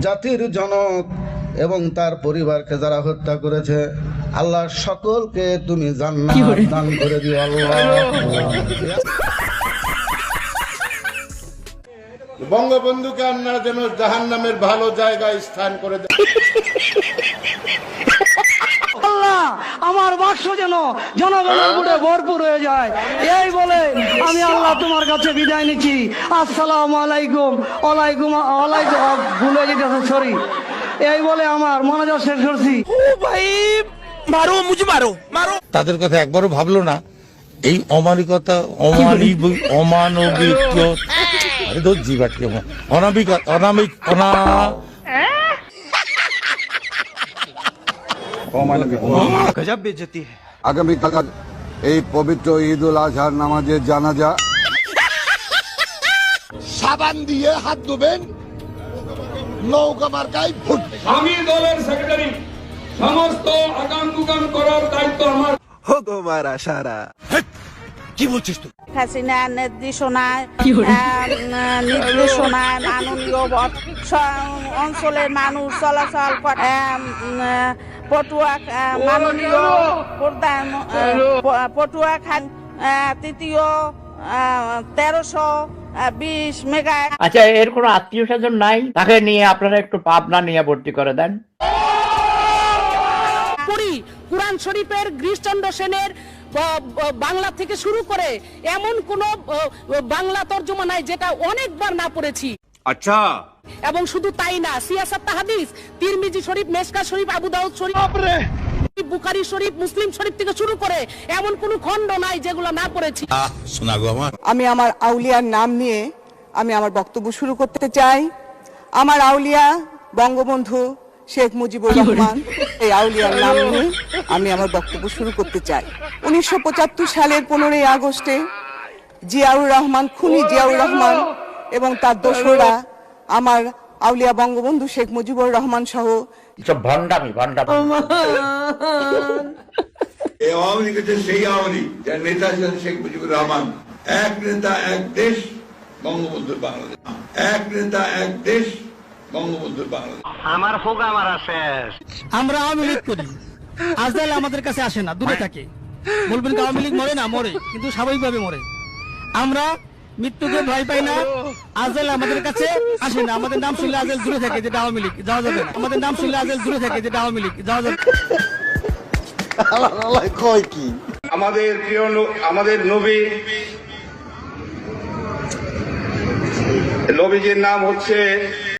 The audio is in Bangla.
জাতির জনক এবং তার পরিবারকে যারা হত্যা করেছে, আল্লাহ সকলকে তুমি জান্নাত দান করে দিও আল্লাহ। বঙ্গবন্ধুকে আপনারা যেন জাহান্নামের ভালো জায়গায় স্থান করে দেন। আল্লাহ আমার বাক্স যেন জনগণের বুড়ে ভরপুর হয়ে যায়, এই বলে আমি আল্লাহ তোমার কাছে বিদায় নিচ্ছি। আসসালামু আলাইকুম। ওয়ালাইকুম ওয়ালাইকুম, ভুলে যেতেছে, সরি। এই বলে আমার মনোযোগ শেষ করছি। তাদের কথা একবারও ভাবলো না এই অমানবিকতা, অমানবিক জিবাটকে অনামিক অনামিক অনা আগামীকাল এই পবিত্র ঈদ উল আজহার নামাজের জানাজা। সাবান দিয়ে হাত ধুবেন, নৌকা মার্কায় ভোট। আমি দলের সেক্রেটারি, সমস্ত আগাম গুগাম করার দায়িত্ব আমার। কি বলছিস তুই? হাসিনা নির্দেশনায় মাননীয় অঞ্চলের মানুষ চলাচল করে। পটুয়া মাননীয় প্রধান পটুয়া খান তৃতীয় 1320 মেগা। আচ্ছা, এর কোনো আত্মীয় স্বজন নাই? তাকে নিয়ে আপনারা একটু পাবনা নিয়ে ভর্তি করে দেন। কুরআন শরীফের গিরিশচন্দ্র সেনের বাংলা থেকে শুরু করে এমন কোন বাংলা তর্জমা নাই যেটা অনেকবার না পড়েছি। আচ্ছা, এবং শুধু তাই না, সিয়াসাত তাহাদিস, তিরমিজি শরীফ, মেশকা শরীফ, আবু দাউদ শরীফ, বুখারী শরীফ, মুসলিম শরীফ থেকে শুরু করে এমন কোন খণ্ড নাই যেগুলো না পড়েছি। আমি আমার আউলিয়ার নাম নিয়ে আমি আমার বক্তব্য শুরু করতে চাই। আমার আউলিয়া বঙ্গবন্ধু শেখ মুজিবুর রহমান, এই আউলিয়ার নাম নিয়ে আমি আমার বক্তব্য শুরু করতে চাই। 1975 সালের 15ই আগস্টে জিয়াউর রহমান, খুনি জিয়াউর রহমান এবং তার দোসররা আমার আউলিয়া বঙ্গবন্ধু শেখ মুজিবুর রহমান সহ ভণ্ডামি। এই আওয়ামী লীগ হচ্ছে সেই আওয়ামী লীগ যার নেতা ছিলেন শেখ মুজিবুর রহমান। এক নেতা এক দেশ, বঙ্গবন্ধুর বাংলাদেশ। এক নেতা এক দেশ, বঙ্গবন্ধুর বাংলাদেশ। আমার হোক আমার শেষ। আমরা আওয়ামী লীগ করি, আজকাল আমাদের কাছে আসে না, দূরে থাকে। বলবেন কি আওয়ামী লীগ মরে না? মরে, কিন্তু স্বাভাবিকভাবে মরে। আমরা মৃত্যুকে ভয় পাই না, আজকাল আমাদের কাছে আসে না। আমাদের নাম শুনলে আজকাল দূরে থাকে, যেটা আওয়ামী লীগ, যাওয়া যাবে না। আমাদের নাম শুনলে আজকাল দূরে থাকে, যেটা আওয়ামী লীগ, যাওয়া যাবে। আমাদের প্রিয় আমাদের নবীজির নাম হচ্ছে